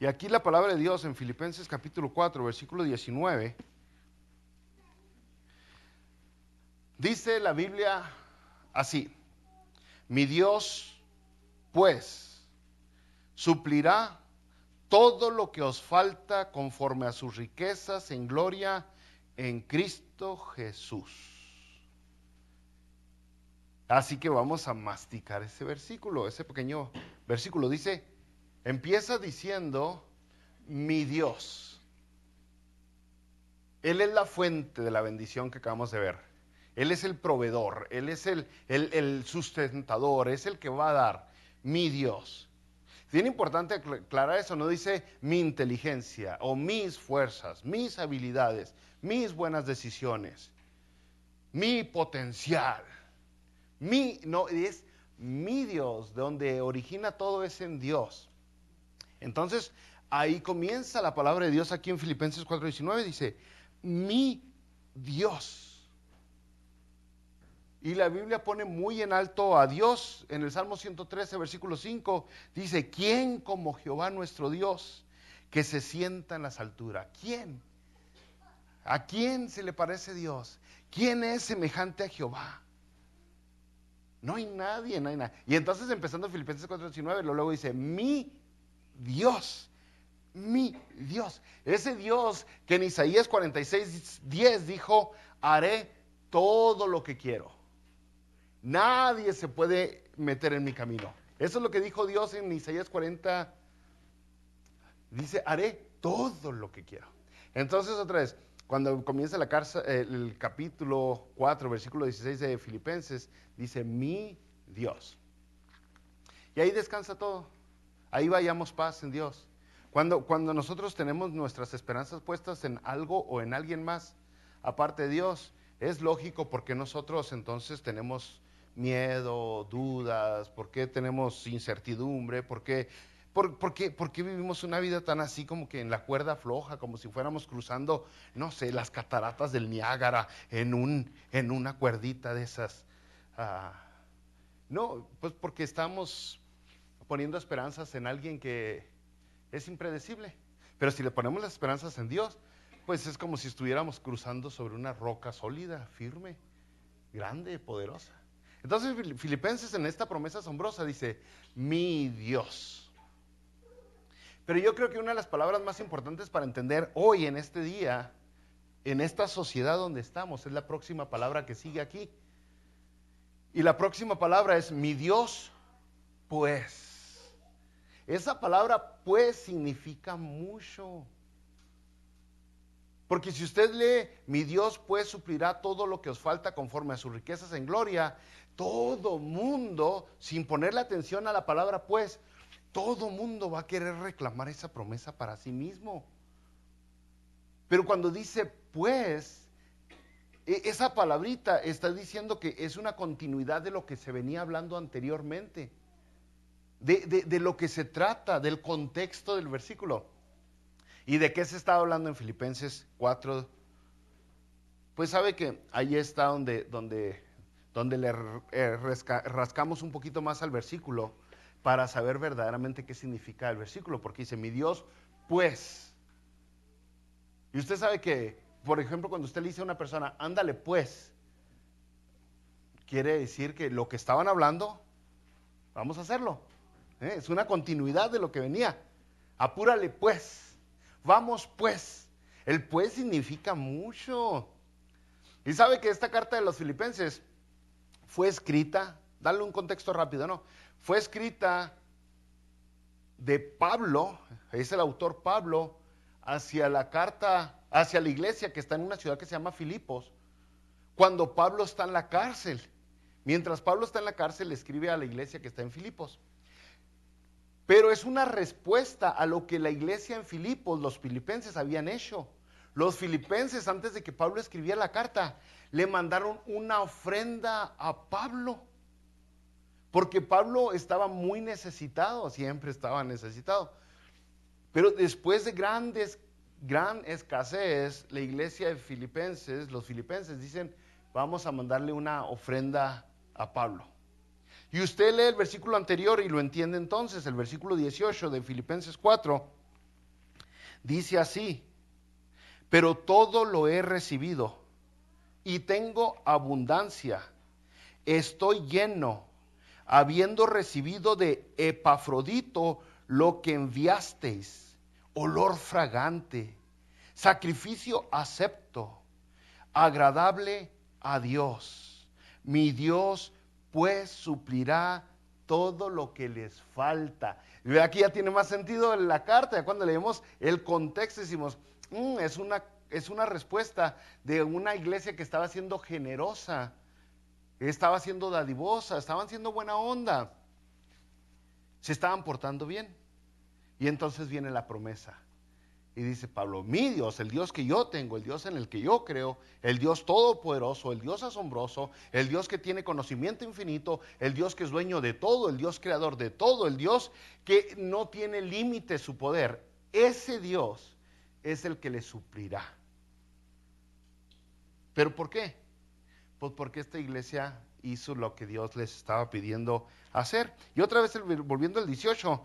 Y aquí la palabra de Dios en Filipenses capítulo 4, versículo 19, dice la Biblia así: mi Dios, pues, suplirá todo lo que os falta conforme a sus riquezas en gloria en Cristo Jesús. Así que vamos a masticar ese versículo, ese pequeño versículo. Empieza diciendo, mi Dios. Él es la fuente de la bendición que acabamos de ver. Él es el proveedor, Él es el sustentador, es el que va a dar, mi Dios. Es bien importante aclarar eso, no dice mi inteligencia o mis fuerzas, mis habilidades, mis buenas decisiones, mi potencial. No, es mi Dios, de donde origina todo es en Dios. Entonces, ahí comienza la palabra de Dios aquí en Filipenses 4:19, dice, mi Dios. Y la Biblia pone muy en alto a Dios. En el Salmo 113, versículo 5, dice, ¿quién como Jehová nuestro Dios, que se sienta en las alturas? ¿Quién? ¿A quién se le parece Dios? ¿Quién es semejante a Jehová? No hay nadie, no hay nada. Y entonces empezando Filipenses 4:19, luego dice, mi Dios, mi Dios. Ese Dios que en Isaías 46:10 dijo, haré todo lo que quiero. Nadie se puede meter en mi camino. Eso es lo que dijo Dios en Isaías 40. Dice, haré todo lo que quiero. Entonces otra vez, cuando comienza el capítulo 4, versículo 16 de Filipenses, dice, mi Dios. Y ahí descansa todo. Ahí vayamos paz en Dios. Cuando nosotros tenemos nuestras esperanzas puestas en algo o en alguien más, aparte de Dios, es lógico porque nosotros entonces tenemos miedo, dudas, porque tenemos incertidumbre, ¿Por qué vivimos una vida tan así como que en la cuerda floja, como si fuéramos cruzando, no sé, las cataratas del Niágara en una cuerdita de esas? No, pues porque estamos poniendo esperanzas en alguien que es impredecible. Pero si le ponemos las esperanzas en Dios, pues es como si estuviéramos cruzando sobre una roca sólida, firme, grande, poderosa. Entonces Filipenses en esta promesa asombrosa dice, mi Dios. Pero yo creo que una de las palabras más importantes para entender hoy en este día, en esta sociedad donde estamos, es la próxima palabra que sigue aquí. Y la próxima palabra es mi Dios, pues. Esa palabra pues significa mucho. Porque si usted lee, mi Dios pues suplirá todo lo que os falta conforme a sus riquezas en gloria, todo mundo, sin ponerle atención a la palabra pues, todo mundo va a querer reclamar esa promesa para sí mismo. Pero cuando dice pues, esa palabrita está diciendo que es una continuidad de lo que se venía hablando anteriormente. De lo que se trata, del contexto del versículo. ¿Y de qué se está hablando en Filipenses 4? Pues sabe que ahí está donde le rascamos un poquito más al versículo para saber verdaderamente qué significa el versículo, porque dice, mi Dios, pues. Y usted sabe que, por ejemplo, cuando usted le dice a una persona, ándale pues, quiere decir que lo que estaban hablando, vamos a hacerlo. Es una continuidad de lo que venía. Apúrale pues, vamos pues. El pues significa mucho. Y sabe que esta carta de los Filipenses fue escrita, dale un contexto rápido, ¿no? Fue escrita de Pablo, es el autor Pablo, hacia la iglesia que está en una ciudad que se llama Filipos, cuando Pablo está en la cárcel. Mientras Pablo está en la cárcel, le escribe a la iglesia que está en Filipos. Pero es una respuesta a lo que la iglesia en Filipos, los filipenses, habían hecho. Los filipenses, antes de que Pablo escribiera la carta, le mandaron una ofrenda a Pablo. Porque Pablo estaba muy necesitado, siempre estaba necesitado. Pero después de gran escasez, la iglesia de Filipenses, los filipenses dicen, vamos a mandarle una ofrenda a Pablo. Y usted lee el versículo anterior y lo entiende entonces, el versículo 18 de Filipenses 4. Dice así: pero todo lo he recibido y tengo abundancia. Estoy lleno, habiendo recibido de Epafrodito lo que enviasteis, olor fragante, sacrificio acepto, agradable a Dios. Mi Dios pues suplirá todo lo que les falta. Y aquí ya tiene más sentido la carta. Cuando leemos el contexto decimos, es una respuesta de una iglesia que estaba siendo generosa, estaba siendo dadivosa, estaban siendo buena onda, se estaban portando bien. Y entonces viene la promesa. Y dice Pablo: mi Dios, el Dios que yo tengo, el Dios en el que yo creo, el Dios todopoderoso, el Dios asombroso, el Dios que tiene conocimiento infinito, el Dios que es dueño de todo, el Dios creador de todo, el Dios que no tiene límite su poder, ese Dios es el que le suplirá. ¿Pero por qué? Pues porque esta iglesia hizo lo que Dios les estaba pidiendo hacer. Y otra vez, volviendo al 18,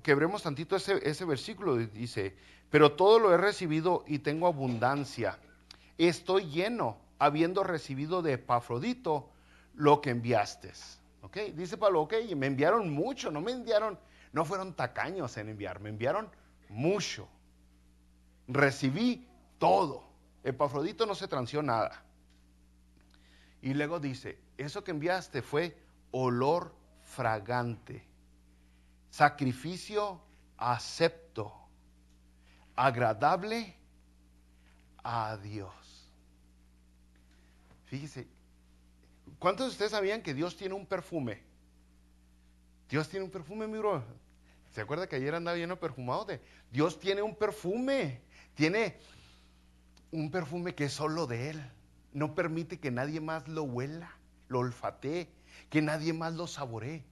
quebremos tantito ese versículo, dice: pero todo lo he recibido y tengo abundancia. Estoy lleno, habiendo recibido de Epafrodito lo que enviaste. ¿Ok? Dice Pablo: ok, me enviaron mucho, no fueron tacaños en enviar, me enviaron mucho. Recibí todo. Epafrodito no se transió nada. Y luego dice: eso que enviaste fue olor fragante, sacrificio acepto, agradable a Dios. Fíjese, ¿cuántos de ustedes sabían que Dios tiene un perfume? Dios tiene un perfume, mi bro. ¿Se acuerda que ayer andaba lleno perfumado? Dios tiene un perfume que es solo de Él. No permite que nadie más lo huela, lo olfatee, que nadie más lo saboree.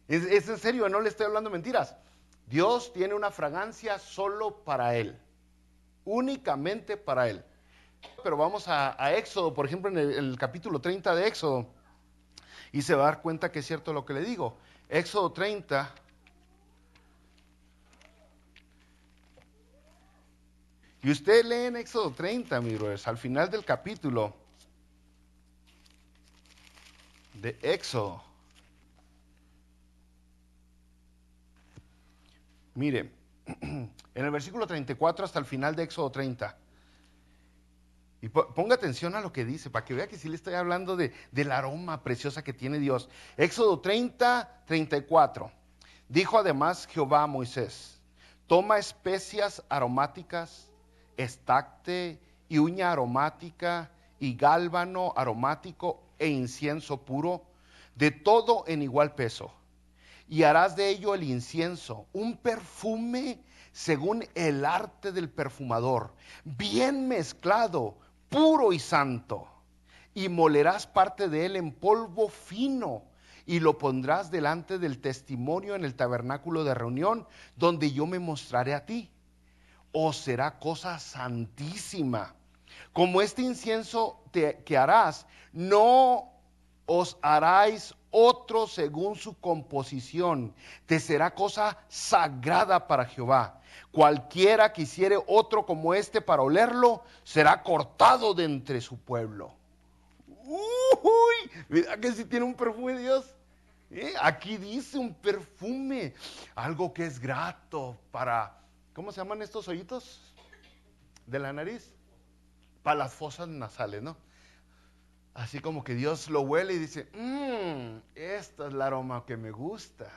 Es en serio, no le estoy hablando mentiras. Dios tiene una fragancia solo para Él, únicamente para Él. Pero vamos a Éxodo, por ejemplo, en el capítulo 30 de Éxodo, y se va a dar cuenta que es cierto lo que le digo. Éxodo 30. Y usted lee en Éxodo 30, mi brothers, al final del capítulo de Éxodo. Mire, en el versículo 34 hasta el final de Éxodo 30. Y ponga atención a lo que dice, para que vea que sí le estoy hablando del aroma preciosa que tiene Dios. Éxodo 30, 34. Dijo además Jehová a Moisés: toma especias aromáticas, estacte y uña aromática y gálbano aromático e incienso puro, de todo en igual peso. Y harás de ello el incienso, un perfume según el arte del perfumador, bien mezclado, puro y santo. Y molerás parte de él en polvo fino y lo pondrás delante del testimonio en el tabernáculo de reunión, donde yo me mostraré a ti. Os será cosa santísima. Como este incienso que harás, no os haráis otro según su composición, te será cosa sagrada para Jehová. Cualquiera que hiciere otro como este para olerlo, será cortado de entre su pueblo. Uy, mira que si tiene un perfume Dios. Aquí dice un perfume, algo que es grato para, ¿cómo se llaman estos hoyitos de la nariz? Para las fosas nasales, ¿no? Así como que Dios lo huele y dice: esta es el aroma que me gusta.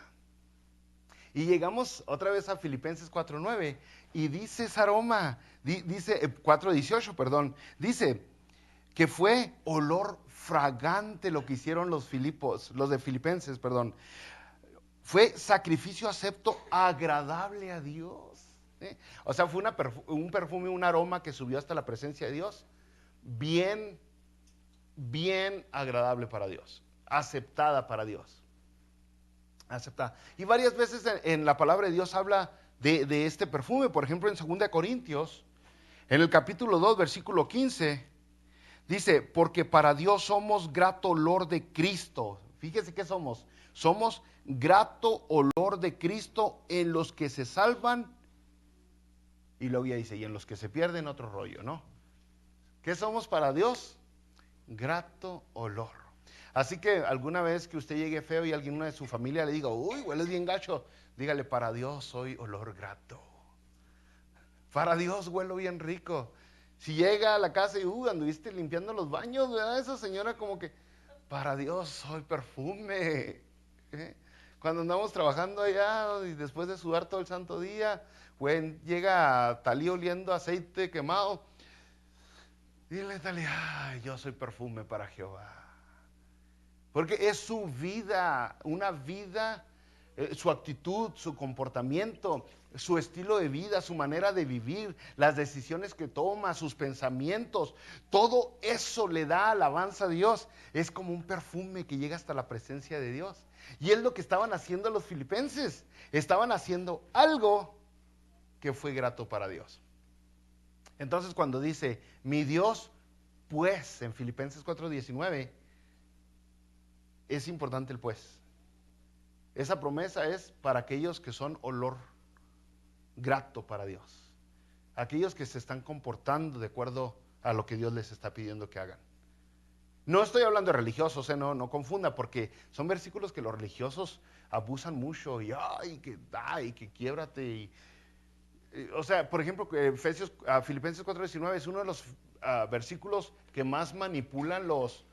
Y llegamos otra vez a Filipenses 4:9 y dice ese aroma, dice 4:18, perdón, dice que fue olor fragante lo que hicieron los de Filipenses, perdón. Fue sacrificio acepto, agradable a Dios. O sea, fue un perfume, un aroma que subió hasta la presencia de Dios, bien agradable para Dios, aceptada para Dios, aceptada. Y varias veces en la palabra de Dios habla de este perfume. Por ejemplo, en 2 Corintios, en el capítulo 2, versículo 15, dice: porque para Dios somos grato olor de Cristo. Fíjese que somos grato olor de Cristo en los que se salvan Y luego ya dice, y en los que se pierden otro rollo, ¿no? ¿Qué somos para Dios? Grato olor. Así que alguna vez que usted llegue feo y alguien de su familia le diga, uy, hueles bien gacho, dígale, para Dios soy olor grato. Para Dios huelo bien rico. Si llega a la casa y, anduviste limpiando los baños, ¿verdad? Esa señora como que, para Dios soy perfume. ¿Eh? Cuando andamos trabajando allá y después de sudar todo el santo día, llega Talí oliendo aceite quemado. Dile, Talí, ay, yo soy perfume para Jehová. Porque es su vida, una vida, su actitud, su comportamiento, su estilo de vida, su manera de vivir, las decisiones que toma, sus pensamientos, todo eso le da alabanza a Dios. Es como un perfume que llega hasta la presencia de Dios. Y es lo que estaban haciendo los filipenses. Estaban haciendo algo que fue grato para Dios. Entonces cuando dice, mi Dios, pues, en Filipenses 4:19, es importante el pues. Esa promesa es para aquellos que son olor grato para Dios. Aquellos que se están comportando de acuerdo a lo que Dios les está pidiendo que hagan. No estoy hablando de religiosos, no confunda, porque son versículos que los religiosos abusan mucho y que quiebrate. O sea, por ejemplo, Filipenses 4:19 es uno de los versículos que más manipulan los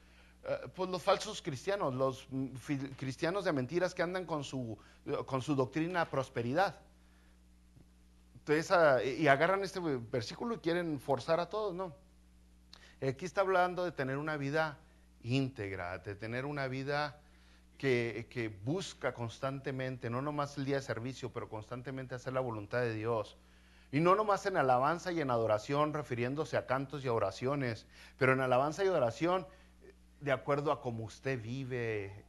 falsos cristianos, los cristianos de mentiras que andan con su doctrina prosperidad. Entonces, y agarran este versículo y quieren forzar a todos, ¿no? Aquí está hablando de tener una vida íntegra, de tener una vida que busca constantemente, no nomás el día de servicio, pero constantemente hacer la voluntad de Dios. Y no nomás en alabanza y en adoración, refiriéndose a cantos y a oraciones, pero en alabanza y adoración de acuerdo a cómo usted vive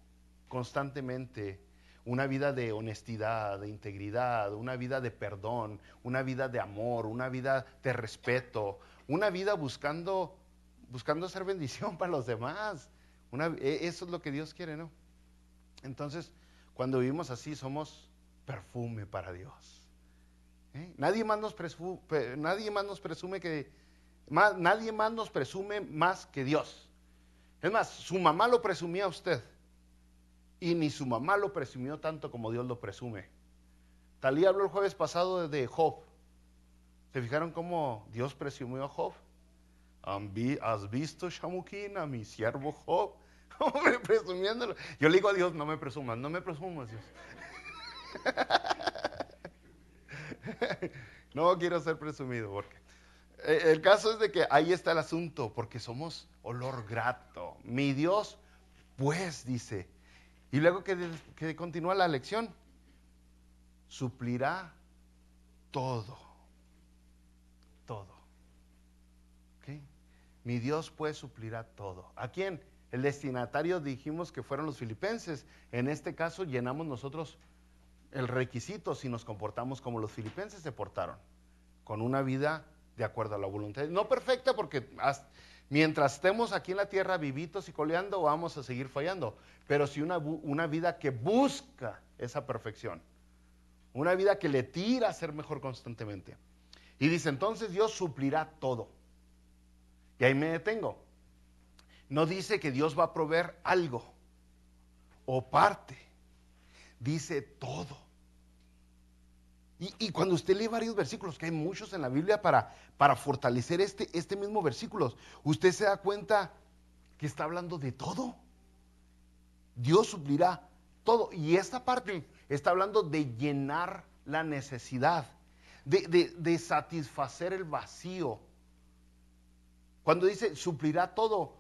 constantemente. Una vida de honestidad, de integridad, una vida de perdón, una vida de amor, una vida de respeto, una vida buscando hacer bendición para los demás. Eso es lo que Dios quiere, ¿no? Entonces, cuando vivimos así, somos perfume para Dios. Nadie más nos presume más que Dios. Es más, su mamá lo presumía a usted. Y ni su mamá lo presumió tanto como Dios lo presume. Talí habló el jueves pasado de Job. ¿Se fijaron cómo Dios presumió a Job? ¿Has visto, Shamuquín, a mi siervo Job? Hombre, presumiéndolo. Yo le digo a Dios, no me presumas, Dios. No quiero ser presumido, porque el caso es de que ahí está el asunto, porque somos olor grato. Mi Dios, pues, dice. Y luego que continúa la lección, suplirá todo. Todo. ¿Okay? Mi Dios pues suplirá todo. ¿A quién? El destinatario dijimos que fueron los filipenses. En este caso llenamos nosotros el requisito si nos comportamos como los filipenses se portaron, con una vida de acuerdo a la voluntad. No perfecta, porque mientras estemos aquí en la tierra vivitos y coleando, vamos a seguir fallando. Pero sí una vida que busca esa perfección. Una vida que le tira a ser mejor constantemente. Y dice, entonces Dios suplirá todo. Y ahí me detengo. No dice que Dios va a proveer algo o parte. Dice todo. Y cuando usted lee varios versículos, que hay muchos en la Biblia para fortalecer este mismo versículo, usted se da cuenta que está hablando de todo. Dios suplirá todo. Y esta parte está hablando de llenar la necesidad, de satisfacer el vacío. Cuando dice suplirá todo,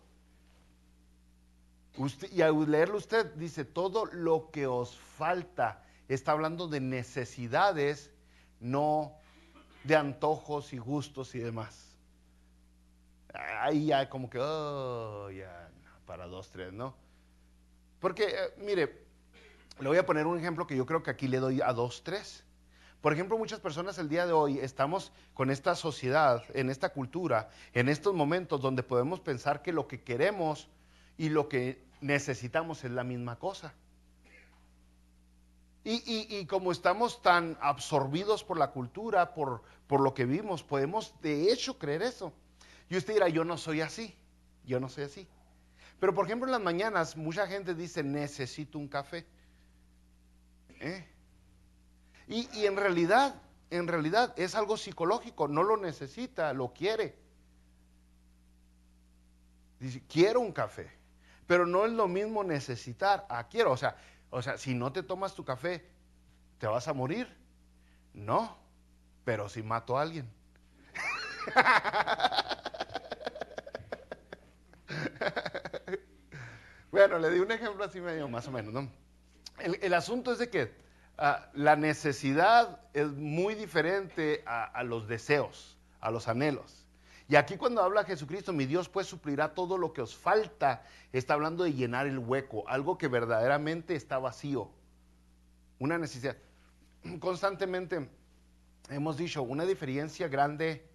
y al leerlo usted dice todo lo que os falta. Está hablando de necesidades, no de antojos y gustos y demás. Ahí ya como que, ya, para 2, 3, ¿no? Porque, mire, le voy a poner un ejemplo que yo creo que aquí le doy a 2, 3. Por ejemplo, muchas personas el día de hoy estamos con esta sociedad, en esta cultura, en estos momentos donde podemos pensar que lo que queremos y lo que necesitamos es la misma cosa. Y como estamos tan absorbidos por la cultura, por lo que vimos, podemos de hecho creer eso. Y usted dirá, yo no soy así, yo no soy así. Pero por ejemplo en las mañanas mucha gente dice, necesito un café. ¿Eh? Y en realidad es algo psicológico, no lo necesita, lo quiere. Dice, quiero un café. Pero no es lo mismo necesitar a quiero. O sea, si no te tomas tu café, ¿te vas a morir? No, pero si mato a alguien. Bueno, le di un ejemplo así medio más o menos, ¿no? El asunto es de que la necesidad es muy diferente a los deseos, a los anhelos. Y aquí cuando habla Jesucristo, mi Dios pues suplirá todo lo que os falta, está hablando de llenar el hueco, algo que verdaderamente está vacío, una necesidad. Constantemente hemos dicho, una diferencia grande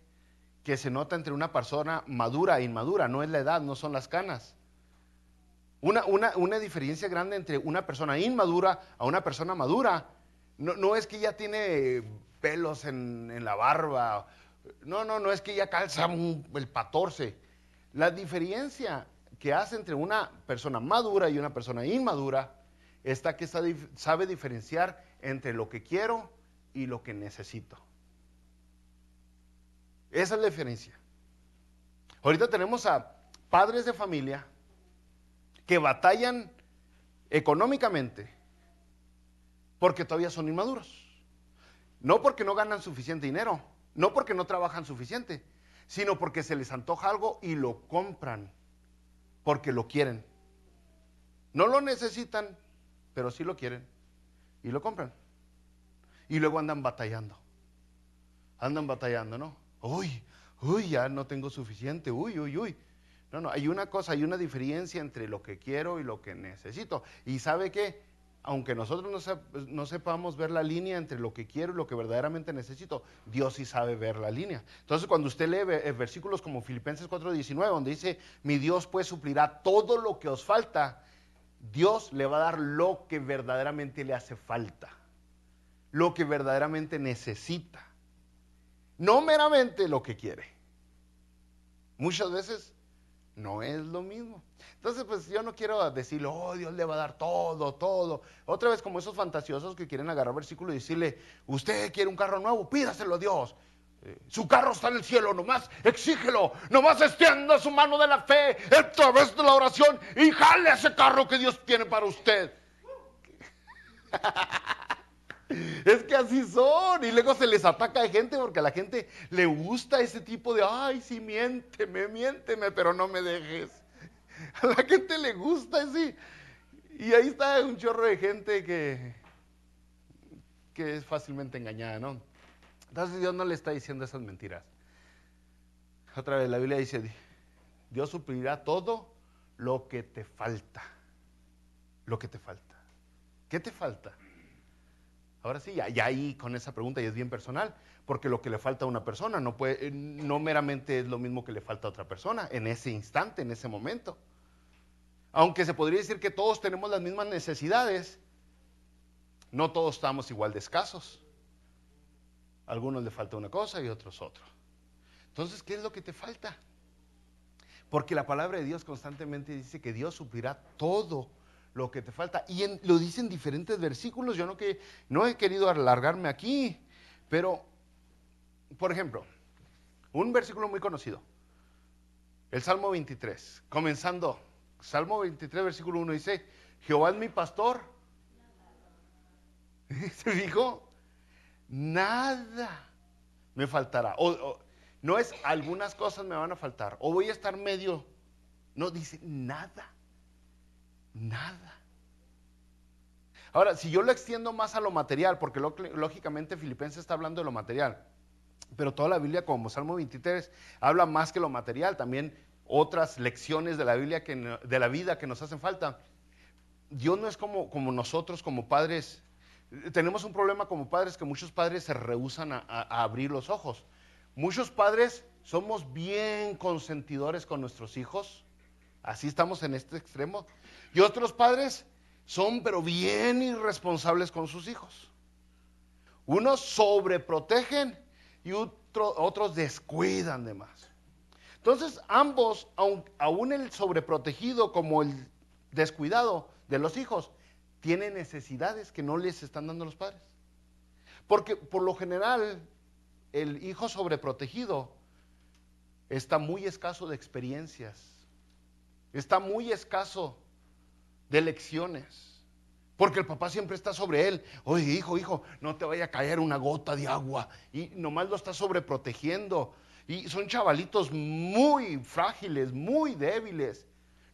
que se nota entre una persona madura e inmadura, no es la edad, no son las canas. Una diferencia grande entre una persona inmadura a una persona madura. No es que ya tiene pelos en la barba. No es que ya calza el 14. La diferencia que hace entre una persona madura y una persona inmadura está que sabe diferenciar entre lo que quiero y lo que necesito. Esa es la diferencia. Ahorita tenemos a padres de familia que batallan económicamente porque todavía son inmaduros. No porque no ganan suficiente dinero, no porque no trabajan suficiente, sino porque se les antoja algo y lo compran porque lo quieren. No lo necesitan, pero sí lo quieren y lo compran. Y luego andan batallando, ¿no? Uy, ya no tengo suficiente, uy. No, hay una cosa, hay una diferencia entre lo que quiero y lo que necesito. Y ¿sabe qué? Aunque nosotros no sepamos ver la línea entre lo que quiero y lo que verdaderamente necesito, Dios sí sabe ver la línea. Entonces, cuando usted lee versículos como Filipenses 4:19, donde dice, mi Dios pues suplirá todo lo que os falta, Dios le va a dar lo que verdaderamente le hace falta, lo que verdaderamente necesita, no meramente lo que quiere. Muchas veces no es lo mismo. Entonces, pues yo no quiero decirle, oh, Dios le va a dar todo. Otra vez, como esos fantasiosos que quieren agarrar versículo y decirle, usted quiere un carro nuevo, pídaselo a Dios. Su carro está en el cielo, nomás exígelo, nomás extienda su mano de la fe a través de la oración y jale ese carro que Dios tiene para usted. Es que así son, y luego se les ataca de gente porque a la gente le gusta ese tipo de, ay, sí, miénteme, pero no me dejes. A la gente le gusta así. Y ahí está un chorro de gente que es fácilmente engañada, ¿no? Entonces Dios no le está diciendo esas mentiras. Otra vez la Biblia dice, Dios suplirá todo lo que te falta. Lo que te falta. ¿Qué te falta? Ahora sí, ya ahí con esa pregunta ya es bien personal, porque lo que le falta a una persona no meramente es lo mismo que le falta a otra persona en ese instante, en ese momento. Aunque se podría decir que todos tenemos las mismas necesidades, no todos estamos igual de escasos. A algunos le falta una cosa y a otros otra. Entonces, ¿qué es lo que te falta? Porque la palabra de Dios constantemente dice que Dios suplirá todo lo que te falta. Y lo dice en diferentes versículos. Yo no he querido alargarme aquí, pero, por ejemplo, un versículo muy conocido. El Salmo 23, comenzando. Salmo 23, versículo 1 dice, Jehová es mi pastor. ¿Se dijo? Nada me faltará. No es algunas cosas me van a faltar. O voy a estar medio. No, dice nada. Nada. Ahora, si yo lo extiendo más a lo material, porque lógicamente Filipenses está hablando de lo material, pero toda la Biblia, como Salmo 23, habla más que lo material, también otras lecciones de la Biblia, de la vida que nos hacen falta. Dios no es como nosotros, como padres. Tenemos un problema como padres, que muchos padres se rehúsan a abrir los ojos. Muchos padres somos bien consentidores con nuestros hijos, así estamos en este extremo, y otros padres son pero bien irresponsables con sus hijos. Unos sobreprotegen y otros descuidan de más. Entonces ambos, aún el sobreprotegido como el descuidado de los hijos, tienen necesidades que no les están dando los padres. Porque por lo general el hijo sobreprotegido está muy escaso de experiencias, está muy escaso de lecciones. Porque el papá siempre está sobre él. Oye, hijo, no te vaya a caer una gota de agua. Y nomás lo está sobreprotegiendo. Y son chavalitos muy frágiles, muy débiles.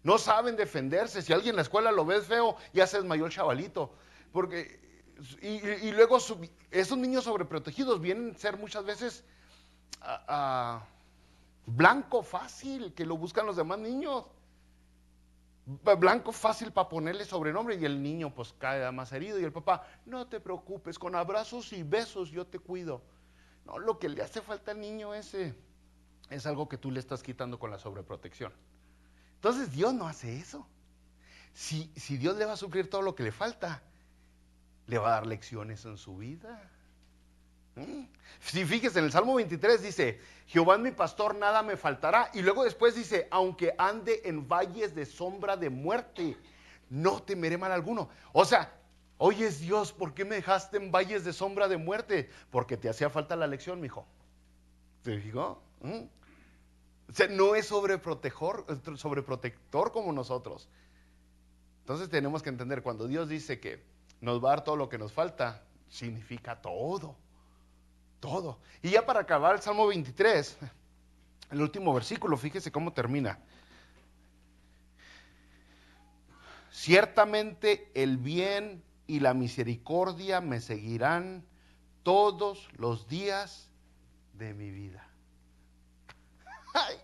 No saben defenderse. Si alguien en la escuela lo ves feo, ya se desmayó el chavalito. Y luego esos niños sobreprotegidos vienen a ser muchas veces blanco fácil que lo buscan los demás niños. Blanco fácil para ponerle sobrenombre y el niño pues cae más herido y el papá, no te preocupes, con abrazos y besos yo te cuido. No, lo que le hace falta al niño ese es algo que tú le estás quitando con la sobreprotección. Entonces Dios no hace eso. Si Dios le va a suplir todo lo que le falta, le va a dar lecciones en su vida. Si fíjese, en el Salmo 23 dice, Jehová es mi pastor, nada me faltará. Y luego después dice, aunque ande en valles de sombra de muerte, no temeré mal alguno. O sea, oye Dios, ¿por qué me dejaste en valles de sombra de muerte? Porque te hacía falta la lección, mijo. ¿Te fijó? O sea, no es sobreprotector como nosotros. Entonces tenemos que entender, cuando Dios dice que nos va a dar todo lo que nos falta, significa todo. Todo. Y ya para acabar el Salmo 23, el último versículo, fíjese cómo termina. Ciertamente el bien y la misericordia me seguirán todos los días de mi vida. Ay,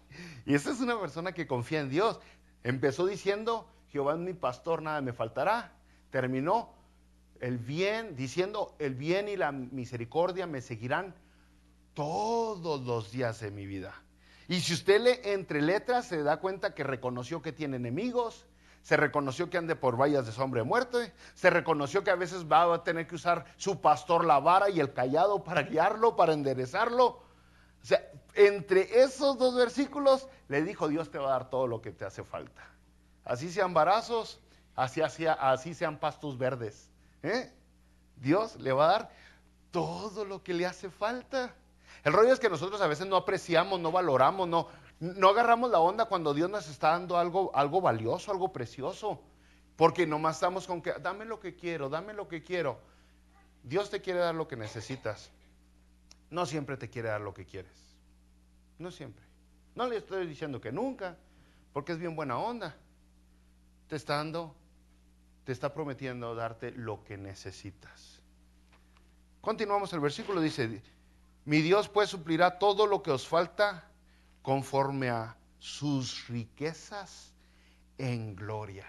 y esa es una persona que confía en Dios. Empezó diciendo, Jehová es mi pastor, nada me faltará. Terminó, diciendo, el bien y la misericordia me seguirán todos los días de mi vida. Y si usted lee entre letras, se da cuenta que reconoció que tiene enemigos, se reconoció que ande por vallas de sombra de muerte, se reconoció que a veces va a tener que usar su pastor la vara y el cayado para guiarlo, para enderezarlo. O sea, entre esos dos versículos le dijo, Dios te va a dar todo lo que te hace falta. Así sean varazos, así sean pastos verdes. Dios le va a dar todo lo que le hace falta. El rollo es que nosotros a veces no apreciamos, no valoramos, no agarramos la onda cuando Dios nos está dando algo valioso, algo precioso. Porque nomás estamos con que, dame lo que quiero, dame lo que quiero. Dios te quiere dar lo que necesitas. No siempre te quiere dar lo que quieres. No siempre. No le estoy diciendo que nunca, porque es bien buena onda. Te está prometiendo darte lo que necesitas. Continuamos el versículo, dice, mi Dios pues suplirá todo lo que os falta conforme a sus riquezas en gloria.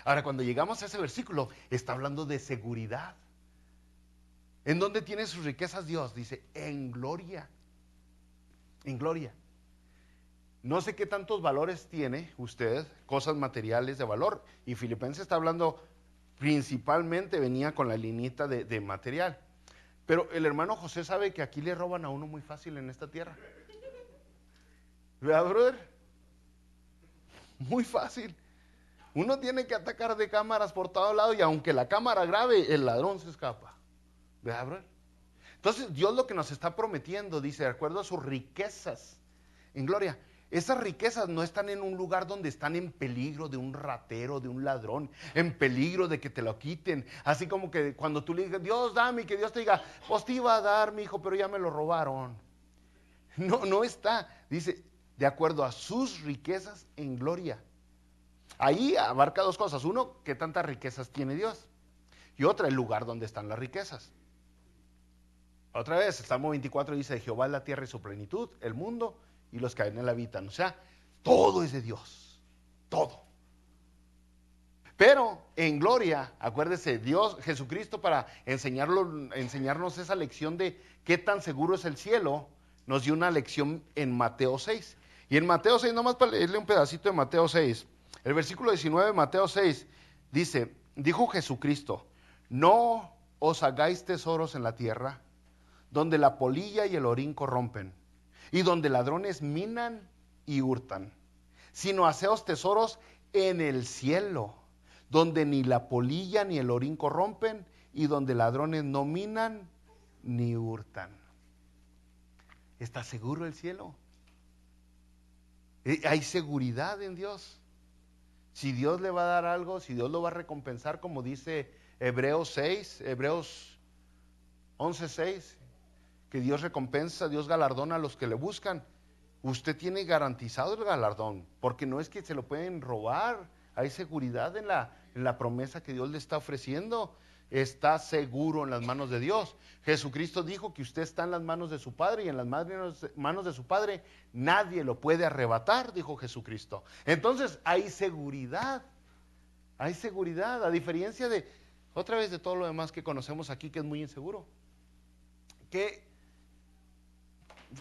Ahora, cuando llegamos a ese versículo, está hablando de seguridad. ¿En dónde tiene sus riquezas Dios? Dice, en gloria. En gloria. No sé qué tantos valores tiene usted, cosas materiales de valor. Y Filipenses está hablando, principalmente venía con la linita de material. Pero el hermano José sabe que aquí le roban a uno muy fácil en esta tierra. ¿Verdad, brother? Muy fácil. Uno tiene que atacar de cámaras por todo lado y aunque la cámara grabe, el ladrón se escapa. ¿Verdad, brother? Entonces Dios lo que nos está prometiendo, dice, de acuerdo a sus riquezas en gloria. Esas riquezas no están en un lugar donde están en peligro de un ratero, de un ladrón, en peligro de que te lo quiten. Así como que cuando tú le digas, Dios dame, y que Dios te diga, pues te iba a dar, mi hijo, pero ya me lo robaron. No está. Dice, de acuerdo a sus riquezas en gloria. Ahí abarca dos cosas. Uno, qué tantas riquezas tiene Dios. Y otra, el lugar donde están las riquezas. Otra vez, el Salmo 24 dice, Jehová es la tierra y su plenitud, el mundo y los que en él habitan. O sea, todo es de Dios. Todo. Pero en gloria, acuérdese, Dios, Jesucristo, para enseñarnos esa lección de qué tan seguro es el cielo, nos dio una lección en Mateo 6. Y en Mateo 6, nomás para leerle un pedacito de Mateo 6, el versículo 19 de Mateo 6 dice, Dijo Jesucristo, no os hagáis tesoros en la tierra, donde la polilla y el orín corrompen, y donde ladrones minan y hurtan, sino haceos tesoros en el cielo, donde ni la polilla ni el orín corrompen, y donde ladrones no minan ni hurtan. ¿Está seguro el cielo? Hay seguridad en Dios. Si Dios le va a dar algo, si Dios lo va a recompensar, como dice Hebreos 11:6, que Dios recompensa, Dios galardona a los que le buscan. Usted tiene garantizado el galardón, porque no es que se lo pueden robar. Hay seguridad en la promesa que Dios le está ofreciendo. Está seguro en las manos de Dios. Jesucristo dijo que usted está en las manos de su Padre, y en las manos de su Padre nadie lo puede arrebatar, dijo Jesucristo. Entonces hay seguridad, a diferencia de, otra vez, de todo lo demás que conocemos aquí, que es muy inseguro. Que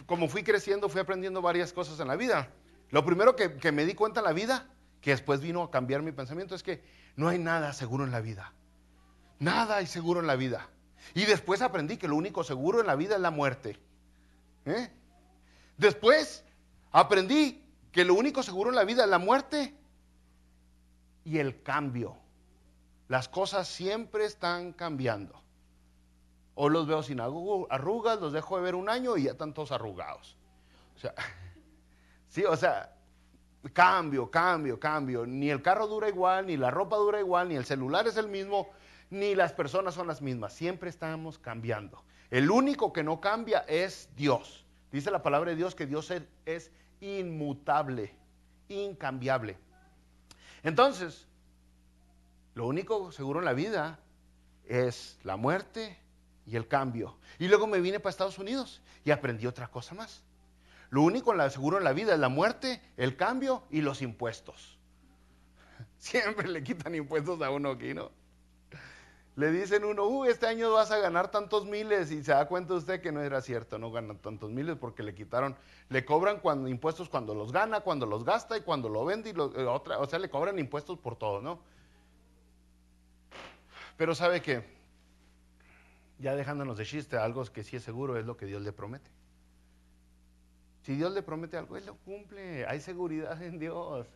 como fui creciendo, fui aprendiendo varias cosas en la vida. Lo primero que me di cuenta en la vida, que después vino a cambiar mi pensamiento, es que no hay nada seguro en la vida. Nada hay seguro en la vida. Y después aprendí que lo único seguro en la vida es la muerte. Después aprendí que lo único seguro en la vida es la muerte y el cambio. Las cosas siempre están cambiando. Hoy los veo sin arrugas, los dejo de ver un año y ya están todos arrugados. O sea, sí, o sea, cambio. Ni el carro dura igual, ni la ropa dura igual, ni el celular es el mismo, ni las personas son las mismas. Siempre estamos cambiando. El único que no cambia es Dios. Dice la palabra de Dios que Dios es inmutable, incambiable. Entonces, lo único seguro en la vida es la muerte y el cambio. Y luego me vine para Estados Unidos y aprendí otra cosa más. Lo único seguro en la vida es la muerte, el cambio y los impuestos. Siempre le quitan impuestos a uno aquí, ¿no? Le dicen uno, este año vas a ganar tantos miles, y se da cuenta usted que no era cierto, no ganan tantos miles porque le cobran impuestos cuando los gana, cuando los gasta y cuando lo vende, o sea, le cobran impuestos por todo, ¿no? Pero ¿sabe qué? Ya dejándonos de chiste, algo que sí es seguro es lo que Dios le promete. Si Dios le promete algo, Él lo cumple. Hay seguridad en Dios.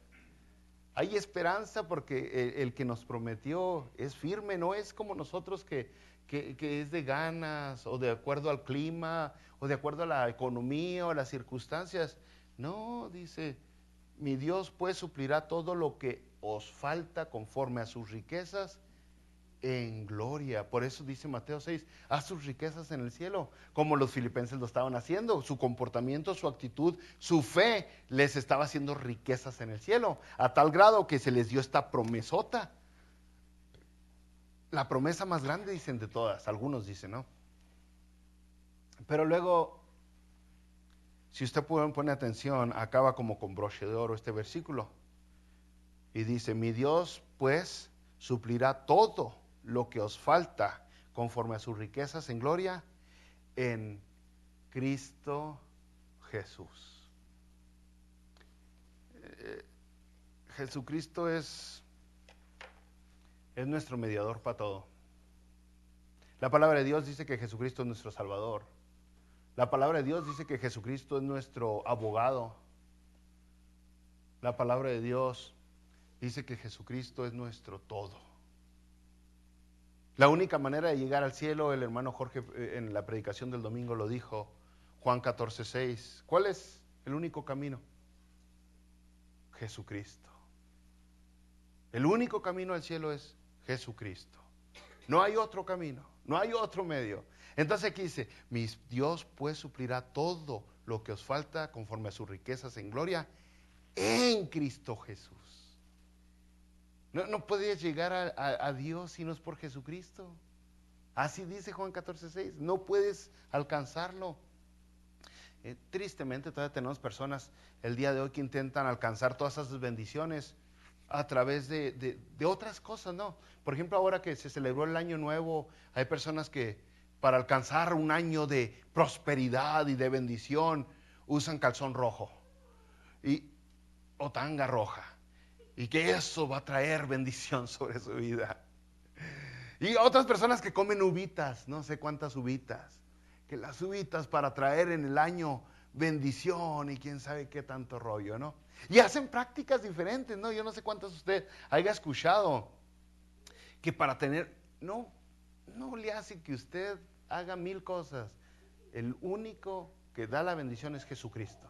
Hay esperanza porque el que nos prometió es firme, no es como nosotros que es de ganas o de acuerdo al clima o de acuerdo a la economía o a las circunstancias. No, dice, mi Dios pues suplirá todo lo que os falta conforme a sus riquezas en gloria. Por eso dice Mateo 6, haz sus riquezas en el cielo, como los filipenses lo estaban haciendo. Su comportamiento, su actitud, su fe les estaba haciendo riquezas en el cielo, a tal grado que se les dio esta promesota. La promesa más grande, dicen, de todas. Algunos dicen, ¿no? Pero luego, si usted pone atención, acaba como con broche de oro este versículo. Y dice, mi Dios pues suplirá todo lo que os falta conforme a sus riquezas en gloria en Cristo Jesús. Jesucristo es nuestro mediador para todo. La palabra de Dios dice que Jesucristo es nuestro Salvador. La palabra de Dios dice que Jesucristo es nuestro abogado. La palabra de Dios dice que Jesucristo es nuestro todo. La única manera de llegar al cielo, el hermano Jorge en la predicación del domingo lo dijo, Juan 14:6. ¿Cuál es el único camino? Jesucristo. El único camino al cielo es Jesucristo. No hay otro camino, no hay otro medio. Entonces aquí dice, mi Dios pues suplirá todo lo que os falta conforme a sus riquezas en gloria en Cristo Jesús. No puedes llegar a Dios si no es por Jesucristo. Así dice Juan 14:6. No puedes alcanzarlo. Tristemente todavía tenemos personas el día de hoy que intentan alcanzar todas esas bendiciones a través de otras cosas, ¿no? Por ejemplo, ahora que se celebró el Año Nuevo, hay personas que para alcanzar un año de prosperidad y de bendición usan calzón rojo o tanga roja. Y que eso va a traer bendición sobre su vida. Y otras personas que comen uvitas, no sé cuántas uvitas, que las uvitas para traer en el año bendición y quién sabe qué tanto rollo, ¿no? Y hacen prácticas diferentes, ¿no? Yo no sé cuántas usted haya escuchado que para tener, no le hace que usted haga 1000 cosas. El único que da la bendición es Jesucristo.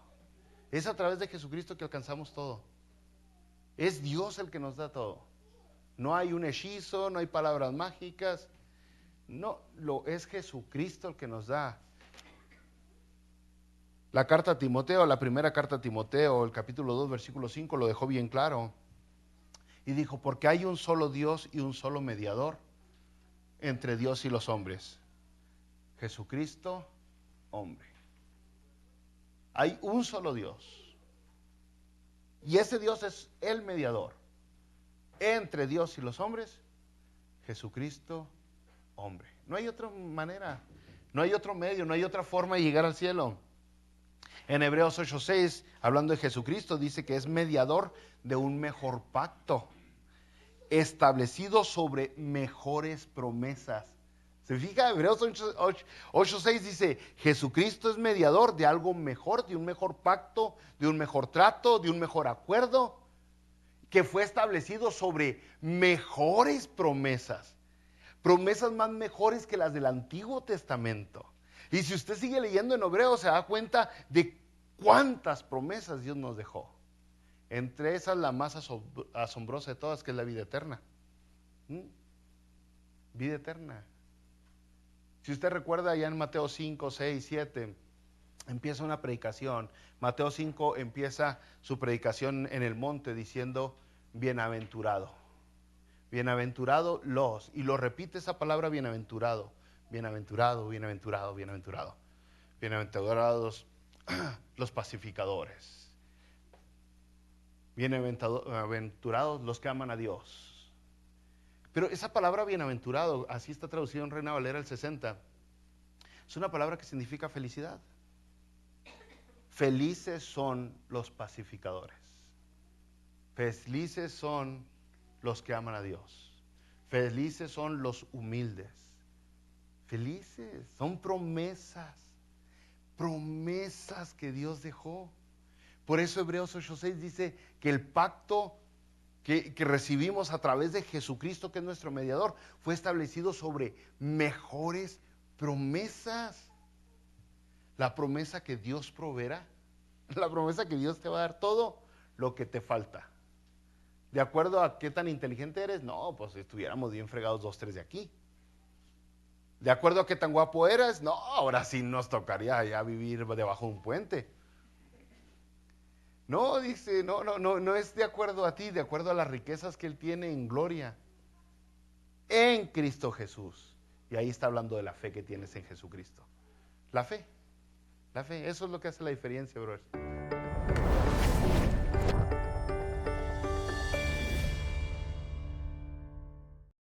Es a través de Jesucristo que alcanzamos todo. Es Dios el que nos da todo. No hay un hechizo, no hay palabras mágicas. No, es Jesucristo el que nos da. La carta a Timoteo, la primera carta a Timoteo, el capítulo 2, versículo 5, lo dejó bien claro. Y dijo, porque hay un solo Dios y un solo mediador entre Dios y los hombres. Jesucristo, hombre. Hay un solo Dios. Y ese Dios es el mediador entre Dios y los hombres. Jesucristo, hombre. No hay otra manera, no hay otro medio, no hay otra forma de llegar al cielo. En Hebreos 8:6, hablando de Jesucristo, dice que es mediador de un mejor pacto, establecido sobre mejores promesas. ¿Se fija? Hebreos 8:6 dice, Jesucristo es mediador de algo mejor, de un mejor pacto, de un mejor trato, de un mejor acuerdo, que fue establecido sobre mejores promesas. Promesas más mejores que las del Antiguo Testamento. Y si usted sigue leyendo en Hebreos, se da cuenta de cuántas promesas Dios nos dejó. Entre esas, la más asombrosa de todas, que es la vida eterna. Vida eterna. Si usted recuerda, allá en Mateo 5, 6, 7, empieza una predicación. Mateo 5 empieza su predicación en el monte diciendo, bienaventurado. Bienaventurado los, y lo repite esa palabra bienaventurado, bienaventurado, bienaventurado, bienaventurado. Bienaventurados los pacificadores. Bienaventurados los que aman a Dios. Pero esa palabra bienaventurado, así está traducido en Reina Valera el 60, es una palabra que significa felicidad. Felices son los pacificadores. Felices son los que aman a Dios. Felices son los humildes. Felices, son promesas. Promesas que Dios dejó. Por eso Hebreos 8:6 dice que el pacto que recibimos a través de Jesucristo, que es nuestro mediador, fue establecido sobre mejores promesas. La promesa que Dios proveerá. La promesa que Dios te va a dar todo lo que te falta. ¿De acuerdo a qué tan inteligente eres? No, pues si estuviéramos bien fregados 2, 3 de aquí. ¿De acuerdo a qué tan guapo eres? No, ahora sí nos tocaría ya vivir debajo de un puente. No, dice, no es de acuerdo a ti, de acuerdo a las riquezas que Él tiene en gloria. En Cristo Jesús. Y ahí está hablando de la fe que tienes en Jesucristo. La fe, eso es lo que hace la diferencia, brother.